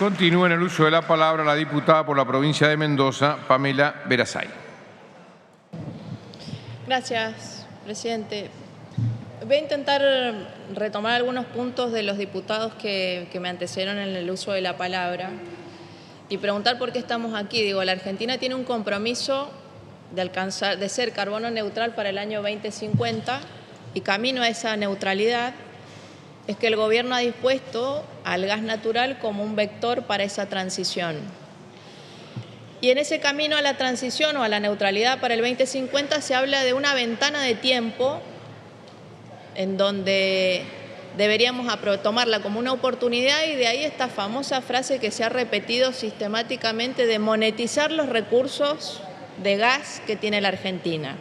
Continúa en el uso de la palabra la diputada por la provincia de Mendoza, Pamela Verasay. Gracias, presidente. Voy a intentar retomar algunos puntos de los diputados que me antecedieron en el uso de la palabra y preguntar por qué estamos aquí. Digo, la Argentina tiene un compromiso de ser carbono neutral para el año 2050 y camino a esa neutralidad es que el gobierno ha dispuesto al gas natural como un vector para esa transición. Y en ese camino a la transición o a la neutralidad para el 2050 se habla de una ventana de tiempo en donde deberíamos tomarla como una oportunidad, y de ahí esta famosa frase que se ha repetido sistemáticamente de monetizar los recursos de gas que tiene la Argentina.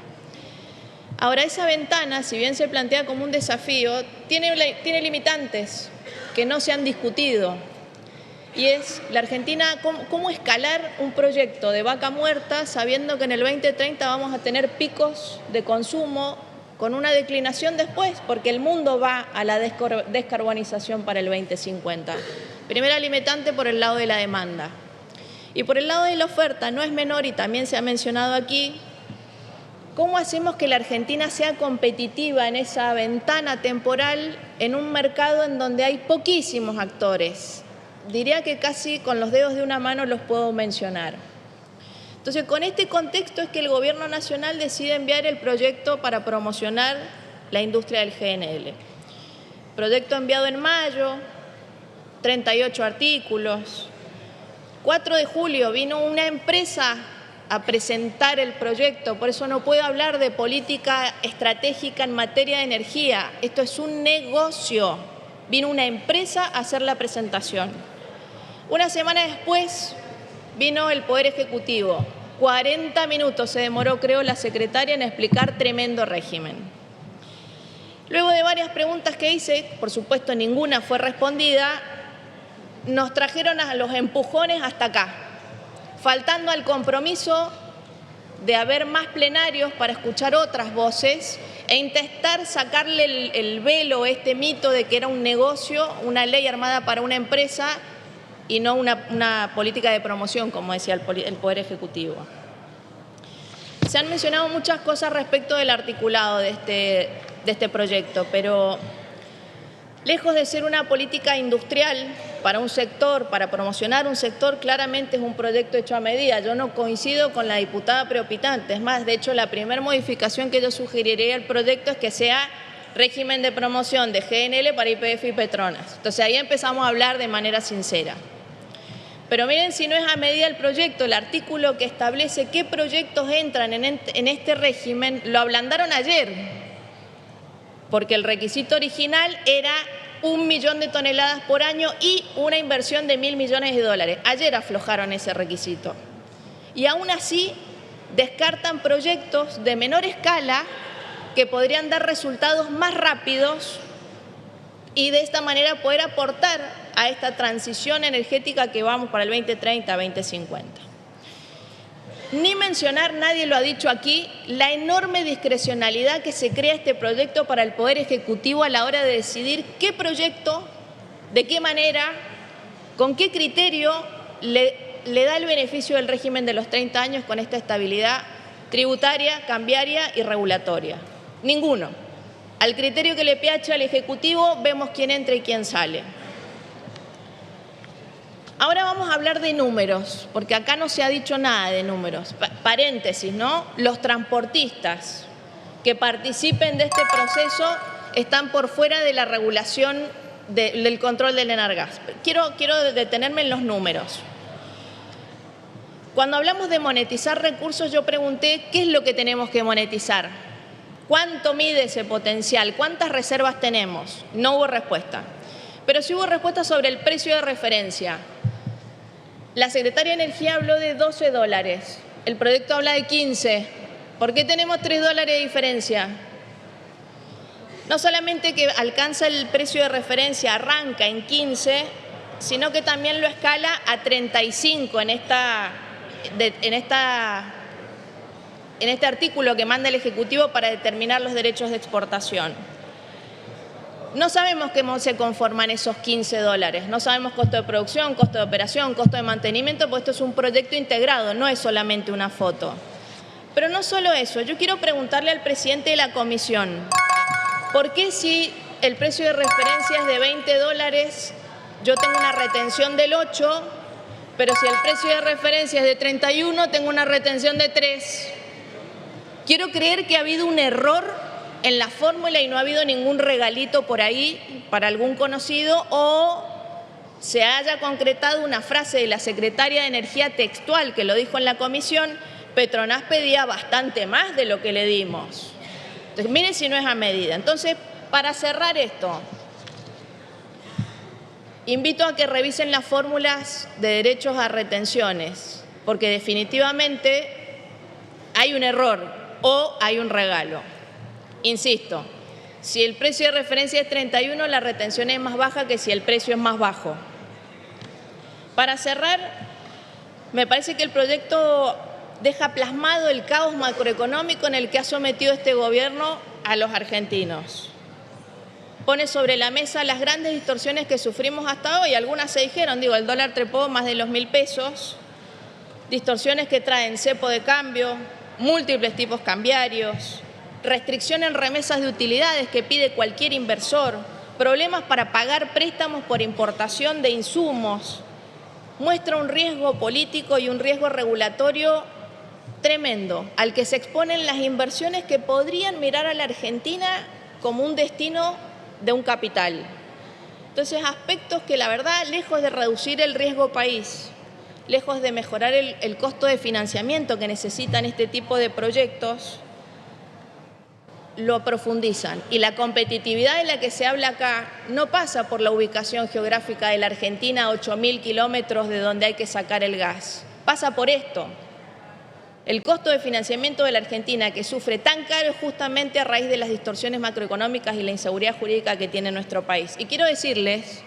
Ahora, esa ventana, si bien se plantea como un desafío, tiene limitantes que no se han discutido. Y es la Argentina, cómo escalar un proyecto de vaca muerta sabiendo que en el 2030 vamos a tener picos de consumo con una declinación después, porque el mundo va a la descarbonización para el 2050. Primera limitante por el lado de la demanda. Y por el lado de la oferta, no es menor, y también se ha mencionado aquí, ¿cómo hacemos que la Argentina sea competitiva en esa ventana temporal en un mercado en donde hay poquísimos actores? Diría que casi con los dedos de una mano los puedo mencionar. Entonces, con este contexto es que el Gobierno Nacional decide enviar el proyecto para promocionar la industria del GNL. Proyecto enviado en mayo, 38 artículos. 4 de julio vino una empresa a presentar el proyecto, por eso no puedo hablar de política estratégica en materia de energía. Esto es un negocio. Vino una empresa a hacer la presentación. Una semana después vino el Poder Ejecutivo. 40 minutos se demoró, creo, la secretaria en explicar tremendo régimen. Luego de varias preguntas que hice, por supuesto ninguna fue respondida, nos trajeron a los empujones hasta acá, faltando al compromiso de haber más plenarios para escuchar otras voces e intentar sacarle el velo, este mito de que era un negocio, una ley armada para una empresa y no una política de promoción, como decía el Poder Ejecutivo. Se han mencionado muchas cosas respecto del articulado de este proyecto, pero lejos de ser una política industrial para un sector, para promocionar un sector, claramente es un proyecto hecho a medida. Yo no coincido con la diputada preopitante. Es más, de hecho, la primera modificación que yo sugeriría al proyecto es que sea régimen de promoción de GNL para YPF y Petronas. Entonces, ahí empezamos a hablar de manera sincera. Pero miren, si no es a medida el proyecto, el artículo que establece qué proyectos entran en este régimen, lo ablandaron ayer, porque el requisito original era 1 millón de toneladas por año y una inversión de $1.000 millones. Ayer aflojaron ese requisito. Y aún así descartan proyectos de menor escala que podrían dar resultados más rápidos y de esta manera poder aportar a esta transición energética que vamos para el 2030, 2050. Ni mencionar, nadie lo ha dicho aquí, la enorme discrecionalidad que se crea este proyecto para el Poder Ejecutivo a la hora de decidir qué proyecto, de qué manera, con qué criterio le da el beneficio del régimen de los 30 años con esta estabilidad tributaria, cambiaria y regulatoria. Ninguno. Al criterio que le piache al Ejecutivo vemos quién entra y quién sale. Ahora vamos a hablar de números, porque acá no se ha dicho nada de números. Paréntesis, ¿no? Los transportistas que participen de este proceso están por fuera de la regulación del control del Enargas. Quiero detenerme en los números. Cuando hablamos de monetizar recursos, yo pregunté qué es lo que tenemos que monetizar. ¿Cuánto mide ese potencial? ¿Cuántas reservas tenemos? No hubo respuesta. Pero sí hubo respuesta sobre el precio de referencia. La secretaria de Energía habló de $12. El proyecto habla de 15. ¿Por qué tenemos $3 de diferencia? No solamente que alcanza el precio de referencia, arranca en 15, sino que también lo escala a 35 en este artículo que manda el Ejecutivo para determinar los derechos de exportación. no sabemos cómo se conforman esos $15. No sabemos costo de producción, costo de operación, costo de mantenimiento, porque esto es un proyecto integrado, no es solamente una foto. Pero no solo eso, yo quiero preguntarle al presidente de la comisión, ¿por qué si el precio de referencia es de $20, yo tengo una retención del 8, pero si el precio de referencia es de 31, tengo una retención de 3? Quiero creer que ha habido un error en la fórmula y no ha habido ningún regalito por ahí para algún conocido, o se haya concretado una frase de la secretaria de Energía textual que lo dijo en la comisión: Petronas pedía bastante más de lo que le dimos. Entonces, miren si no es a medida. Entonces, para cerrar esto, invito a que revisen las fórmulas de derechos a retenciones, porque definitivamente hay un error o hay un regalo. Insisto, si el precio de referencia es 31, la retención es más baja que si el precio es más bajo. Para cerrar, me parece que el proyecto deja plasmado el caos macroeconómico en el que ha sometido este gobierno a los argentinos. Pone sobre la mesa las grandes distorsiones que sufrimos hasta hoy. Algunas se dijeron, el dólar trepó más de los 1.000 pesos, distorsiones que traen cepo de cambio, múltiples tipos cambiarios, restricción en remesas de utilidades que pide cualquier inversor, problemas para pagar préstamos por importación de insumos. Muestra un riesgo político y un riesgo regulatorio tremendo al que se exponen las inversiones que podrían mirar a la Argentina como un destino de un capital. Entonces, aspectos que la verdad, lejos de reducir el riesgo país, lejos de mejorar el costo de financiamiento que necesitan este tipo de proyectos, lo profundizan. Y la competitividad de la que se habla acá no pasa por la ubicación geográfica de la Argentina a 8.000 kilómetros de donde hay que sacar el gas. Pasa por esto. El costo de financiamiento de la Argentina, que sufre tan caro, es justamente a raíz de las distorsiones macroeconómicas y la inseguridad jurídica que tiene nuestro país. Y quiero decirles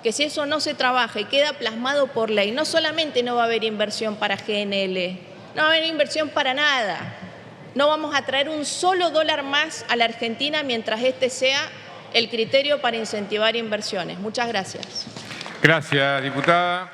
que si eso no se trabaja y queda plasmado por ley, no solamente no va a haber inversión para GNL, no va a haber inversión para nada. No vamos a traer un solo dólar más a la Argentina mientras este sea el criterio para incentivar inversiones. Muchas gracias. Gracias, diputada.